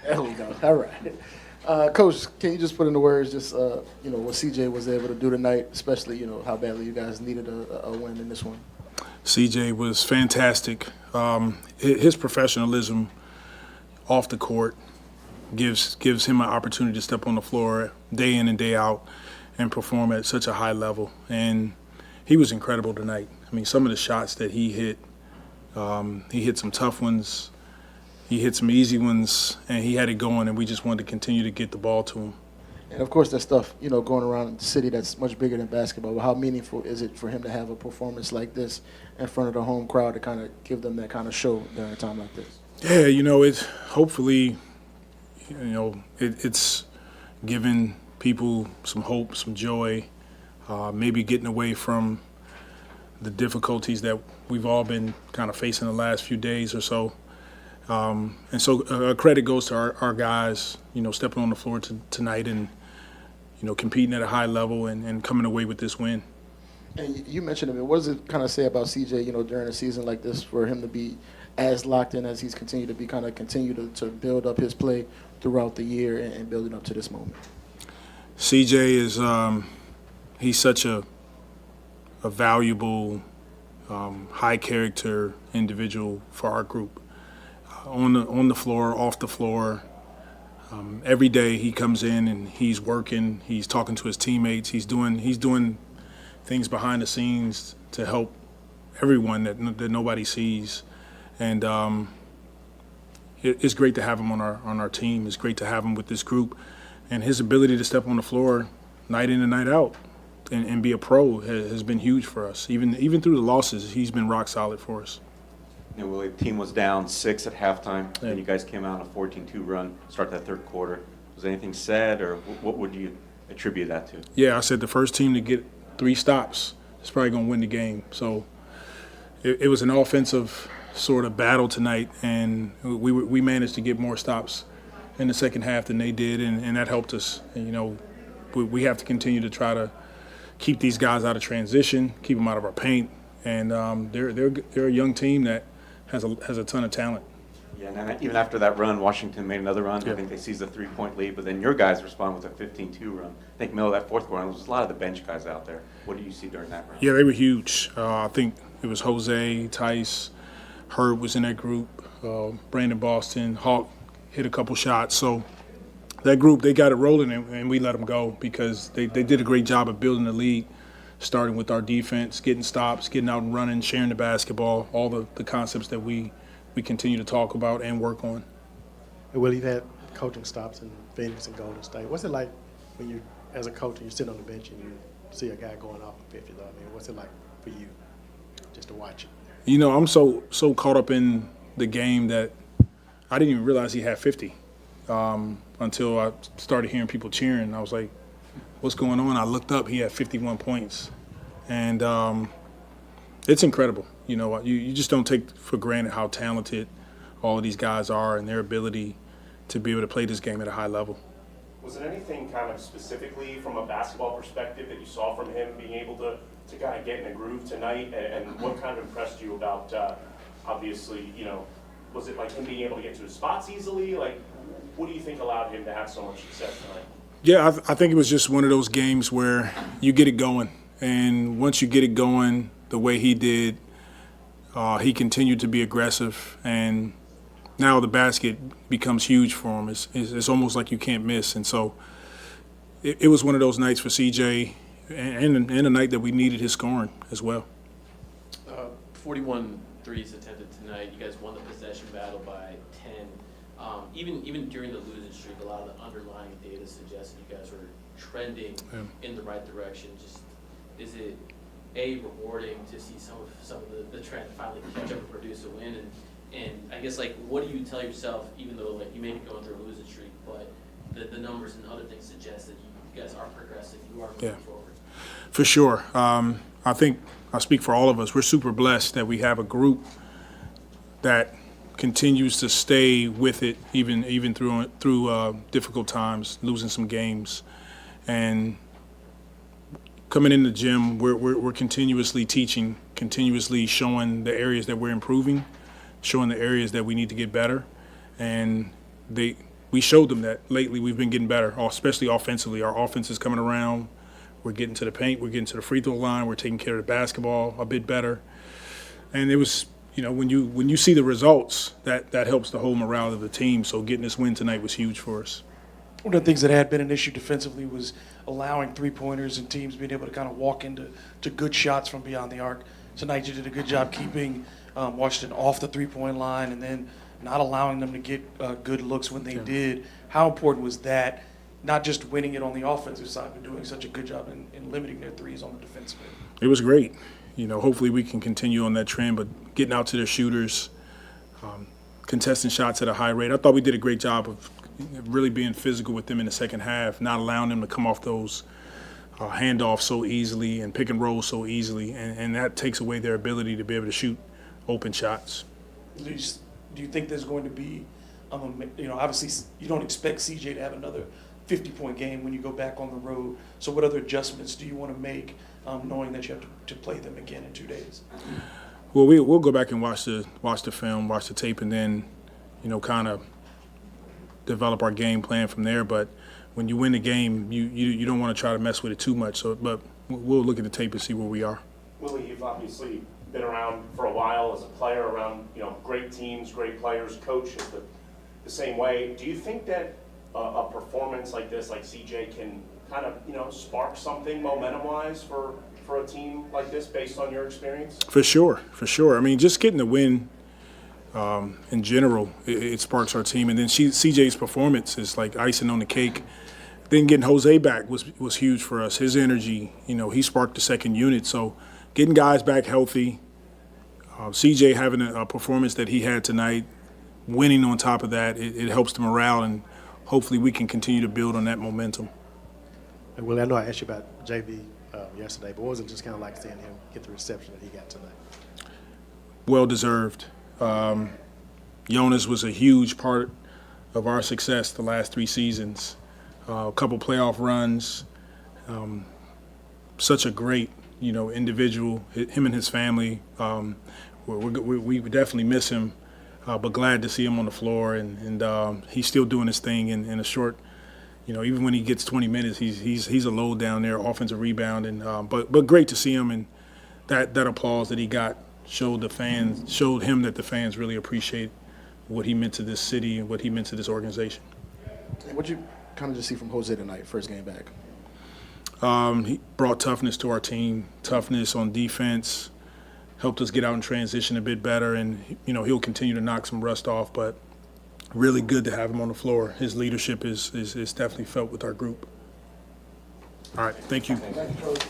There we go. All right. Coach, can you just put into words just, what CJ was able to do tonight, especially, how badly you guys needed a win in this one? CJ was fantastic. His professionalism off the court gives him an opportunity to step on the floor day in and day out and perform at such a high level. And he was incredible tonight. I mean, some of the shots that he hit some tough ones, he hit some easy ones, and he had it going, and we just wanted to continue to get the ball to him. And, of course, that stuff, going around the city that's much bigger than basketball. But how meaningful is it for him to have a performance like this in front of the home crowd to kind of give them that kind of show during a time like this? Yeah, it's hopefully, it's giving people some hope, some joy, maybe getting away from the difficulties that we've all been kind of facing the last few days or so. And so credit goes to our guys, stepping on the floor tonight and, competing at a high level and coming away with this win. And you mentioned him. What does it kind of say about CJ, during a season like this for him to be as locked in as he's continued to be, kind of continue to build up his play throughout the year and building up to this moment? CJ is he's such a valuable, high-character individual for our group. On the floor, off the floor, every day he comes in and he's working. He's talking to his teammates. He's doing things behind the scenes to help everyone that nobody sees. And it's great to have him on our team. It's great to have him with this group, and his ability to step on the floor night in and night out and be a pro has been huge for us. Even through the losses, he's been rock solid for us. Willie, the team was down 6 at halftime, and you guys came out on a 14-2 run, start that third quarter. Was anything said, or what would you attribute that to? Yeah, I said the first team to get 3 stops is probably going to win the game. So it was an offensive sort of battle tonight, and we managed to get more stops in the second half than they did, and that helped us. And, we have to continue to try to keep these guys out of transition, keep them out of our paint, and they're a young team that has a ton of talent. Yeah, and even after that run, Washington made another run. Yeah. I think they seized a 3-point lead, but then your guys respond with a 15-2 run. I think middle of that fourth quarter, there was a lot of the bench guys out there. What do you see during that run? Yeah, they were huge. I think it was Jose, Theis, Herb was in that group, Brandon Boston, Hawk hit a couple shots. So that group, they got it rolling, and we let them go because they did a great job of building the lead, starting with our defense, getting stops, getting out and running, sharing the basketball, all the concepts that we continue to talk about and work on. And Will, you've had coaching stops in Phoenix and Golden State. What's it like when you, as a coach, and you sit on the bench and you see a guy going off for 50, though? I mean, what's it like for you just to watch it? I'm so caught up in the game that I didn't even realize he had 50 until I started hearing people cheering. I was like, what's going on? I looked up, he had 51 points. And it's incredible. You just don't take for granted how talented all of these guys are and their ability to be able to play this game at a high level. Was it anything kind of specifically from a basketball perspective that you saw from him being able to kind of get in a groove tonight? And what kind of impressed you about, obviously, was it like him being able to get to his spots easily? Like, what do you think allowed him to have so much success tonight? Yeah, I think it was just one of those games where you get it going. And once you get it going the way he did, he continued to be aggressive. And now the basket becomes huge for him. It's almost like you can't miss. And so it was one of those nights for CJ and a night that we needed his scoring as well. 41 threes attempted tonight. You guys won the possession battle by 10. Even during the losing streak, a lot of the underlying data suggests that you guys were trending in the right direction. Just is it rewarding to see some of the trend finally catch up and produce a win? And I guess, what do you tell yourself, even though you may be going through a losing streak, but the numbers and other things suggest that you guys are progressing, you are moving forward? For sure. I think I speak for all of us. We're super blessed that we have a group that continues to stay with it, even through difficult times, losing some games, and coming in the gym. We're continuously teaching, continuously showing the areas that we're improving, showing the areas that we need to get better, and we showed them that lately we've been getting better, especially offensively. Our offense is coming around. We're getting to the paint. We're getting to the free throw line. We're taking care of the basketball a bit better. And it was, when you see the results, that helps the whole morale of the team. So getting this win tonight was huge for us. One of the things that had been an issue defensively was allowing three-pointers and teams being able to kind of walk into good shots from beyond the arc. Tonight you did a good job keeping Washington off the three-point line and then not allowing them to get good looks when they did. How important was that, not just winning it on the offensive side, but doing such a good job in limiting their threes on the defensive end? It was great. Hopefully we can continue on that trend, but getting out to their shooters, contesting shots at a high rate. I thought we did a great job of really being physical with them in the second half, not allowing them to come off those handoffs so easily and pick and roll so easily, and that takes away their ability to be able to shoot open shots. Do you think there's going to be, obviously you don't expect CJ to have another 50-point game when you go back on the road. So what other adjustments do you want to make, knowing that you have to play them again in 2 days? Well, we'll go back and watch the film, watch the tape, and then, kind of develop our game plan from there. But when you win the game, you don't want to try to mess with it too much. But we'll look at the tape and see where we are. Willie, you've obviously been around for a while as a player, around great teams, great players, coaches the same way. Do you think that a performance like this, like CJ, can kind of spark something momentum-wise for a team like this, based on your experience? For sure. I mean, just getting the win in general, it sparks our team, and then CJ's performance is like icing on the cake. Then getting Jose back was huge for us. His energy, he sparked the second unit. So getting guys back healthy, CJ having a performance that he had tonight, winning on top of that, it helps the morale, and hopefully we can continue to build on that momentum. And Willie, I know I asked you about JV yesterday, but what was it just kind of like seeing him get the reception that he got tonight? Well deserved. Jonas was a huge part of our success the last 3 seasons. A couple playoff runs. Such a great, individual. Him and his family. We definitely miss him, but glad to see him on the floor, and he's still doing his thing in a short. Even when he gets 20 minutes, he's a load down there, offensive rebound, and but great to see him, and that applause that he got showed him that the fans really appreciate what he meant to this city and what he meant to this organization. What you kind of just see from Jose tonight, first game back? He brought toughness to our team, toughness on defense, helped us get out in transition a bit better, and he'll continue to knock some rust off, but really good to have him on the floor. His leadership is definitely felt with our group. All right, thank you. Thank you, Coach.